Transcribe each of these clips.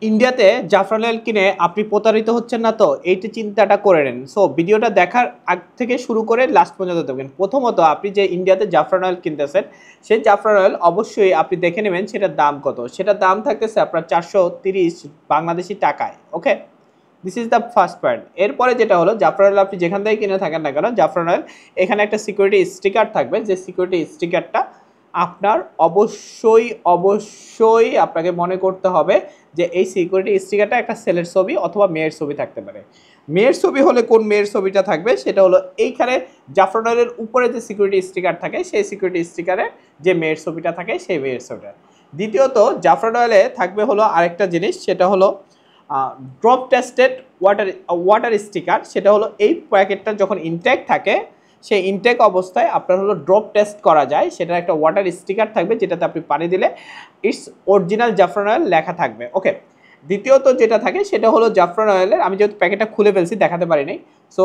ইন্ডিয়াতে জাফরান অয়েল কিনে আপনি প্রতারিত হচ্ছেন না তো, এইটা চিন্তাটা করে নেন। সো ভিডিওটা দেখার আগ থেকে শুরু করে লাস্ট পর্যন্ত দেখবেন। প্রথমত আপনি যে ইন্ডিয়াতে জাফরান অয়েল কিনতেছেন, সেই জাফরান অয়েল অবশ্যই আপনি দেখে নেবেন সেটার দাম কত। সেটার দাম থাকতেছে আপনার 430 বাংলাদেশি টাকায়। Okay, this is the first point. এরপরে যেটা হলো, জাফরান অয়েল আপনি যেখান থেকে কিনে থাকেন না কেন, জাফরান অয়েল এখানে একটা সিকিউরিটি স্টিকার থাকবে, যে সিকিউরিটি স্টিকারটা আপনার অবশ্যই আপনাকে মনে করতে হবে যে এই সিকিউরিটি স্টিকারটা একটা ছেলের ছবি অথবা মেয়ের ছবি থাকতে পারে। মেয়ের ছবি হলে কোন মেয়ের ছবিটা থাকবে সেটা হলো এইখানে জাফরান অয়েলের উপরে যে সিকিউরিটি স্টিকার থাকে, সেই সিকিউরিটি স্টিকারে যে মেয়ের ছবিটা থাকে সেই মেয়ের ছবিটা। দ্বিতীয়ত জাফরান অয়েলে থাকবে হলো আরেকটা জিনিস, সেটা হলো ড্রপ টেস্টেড ওয়াটার স্টিকার। সেটা হলো এই প্যাকেটটা যখন ইনটেক থাকে, সেই ইনটেক অবস্থায় আপনার হলো ড্রপ টেস্ট করা যায়, সেটার একটা ওয়াটার স্টিকার থাকবে যেটাতে আপনি পানি দিলে ইটস অরিজিনাল জাফরান অয়েল লেখা থাকবে। ওকে, দ্বিতীয়ত যেটা থাকে সেটা হলো জাফরান অয়েলের, আমি যেহেতু প্যাকেটটা খুলে ফেলছি দেখাতে পারিনি। সো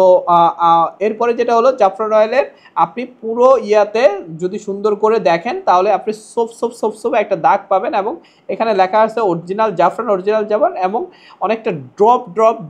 এরপরে যেটা হলো জাফরান অয়েলের আপনি পুরো ইয়াতে যদি সুন্দর করে দেখেন তাহলে আপনি সোপ একটা দাগ পাবেন, এবং এখানে লেখা আছে অরিজিনাল জাফরান এবং অনেকটা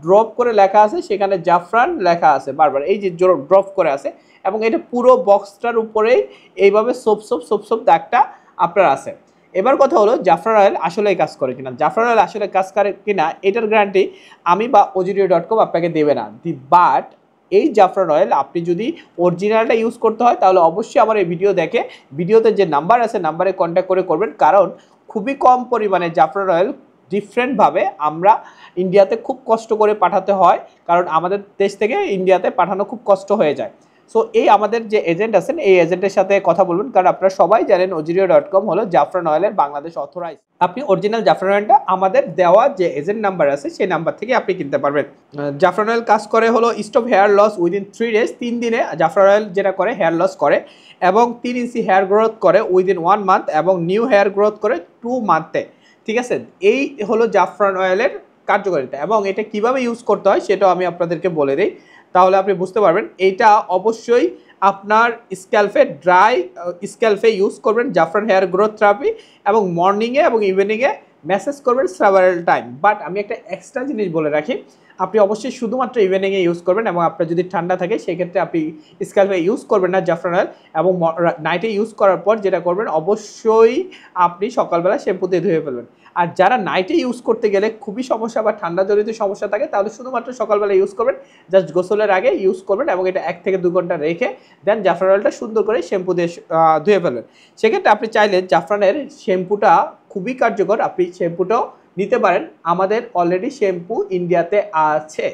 ড্রপ করে লেখা আছে, সেখানে জাফরান লেখা আছে বারবার, এই যে ড্রপ করে আছে, এবং এটা পুরো বক্সটার উপরেই এইভাবে সোপ দাগটা আপনার আছে। এবার কথা হলো জাফরান অয়েল আসলে কাজ করে কিনা। জাফরান অয়েল আসলে কাজ করে কিনা এটার গ্যারান্টি আমি বা ojidio.com আপনাকে দেবে না। বাট এই জাফরান অয়েল আপনি যদি অরিজিনালটা ইউজ করতে হয় তাহলে অবশ্যই আমার এই ভিডিও দেখে, ভিডিওতে যে নাম্বার আছে নাম্বারে কন্ট্যাক্ট করে করবেন, কারণ খুবই কম পরিমাণে জাফরান অয়েল ডিফারেন্টভাবে আমরা ইন্ডিয়াতে খুব কষ্ট করে পাঠাতে হয়, কারণ আমাদের দেশ থেকে ইন্ডিয়াতে পাঠানো খুব কষ্ট হয়ে যায়। সো এই আমাদের যে এজেন্ট আছেন এই এজেন্টের সাথে কথা বলুন, কারণ আপনারা সবাই জানেন ojidio.com হলো জাফরান অয়েলের বাংলাদেশ অথরাইজ। আপনি অরিজিনাল জাফরান অয়েলটা আমাদের দেওয়া যে এজেন্ট নাম্বার আছে সেই নাম্বার থেকে আপনি কিনতে পারবেন। জাফরান অয়েল কাজ করে হলো stop hair loss within 3 days, 3 দিনে জাফরান অয়েল যেটা করে হেয়ার লস করে, এবং 3 ইঞ্চি হেয়ার গ্রোথ করে উইদিন 1 মান্থ, এবং নিউ হেয়ার গ্রোথ করে 2 মান্থে। ঠিক আছে, এই হলো জাফরান অয়েলের কার্যকারিতা, এবং এটা কিভাবে ইউজ করতে হয় সেটাও আমি আপনাদেরকে বলে দিই, তাহলে আপনি বুঝতে পারবেন। এইটা অবশ্যই আপনার ড্রাই স্ক্যাল্পে ইউজ করবেন জাফরান হেয়ার গ্রোথ থেরাপি, এবং মর্নিংয়ে এবং ইভিনিংয়ে ম্যাসেজ করবেন সেভারাল টাইম। বাট আমি একটা এক্সট্রা জিনিস বলে রাখি, আপনি অবশ্যই শুধুমাত্র ইভিনিংয়ে ইউজ করবেন, এবং আপনার যদি ঠান্ডা থাকে সেক্ষেত্রে আপনি স্ক্যাল্পে ইউজ করবেন না জাফরান অয়েল, এবং নাইটে ইউজ করার পর যেটা করবেন অবশ্যই আপনি সকালবেলা শ্যাম্পু দিয়ে ধুয়ে ফেলবেন। আর যারা নাইটে ইউজ করতে গেলে খুবই সমস্যা বা ঠান্ডা জনিত সমস্যা থাকে তাহলে শুধুমাত্র সকালবেলা ইউজ করবেন, জাস্ট গোসলের আগে ইউজ করবেন, এবং এটা 1 থেকে 2 ঘন্টা রেখে দেন জাফরান অয়েলটা সুন্দর করে শ্যাম্পু দিয়ে ধুয়ে ফেলবেন। সেক্ষেত্রে আপনি চাইলে জাফরানের শ্যাম্পুটা খুবই কার্যকর, আপনি শ্যাম্পুটাও নিতে পারেন, আমাদের অলরেডি শ্যাম্পু ইন্ডিয়াতে আছে।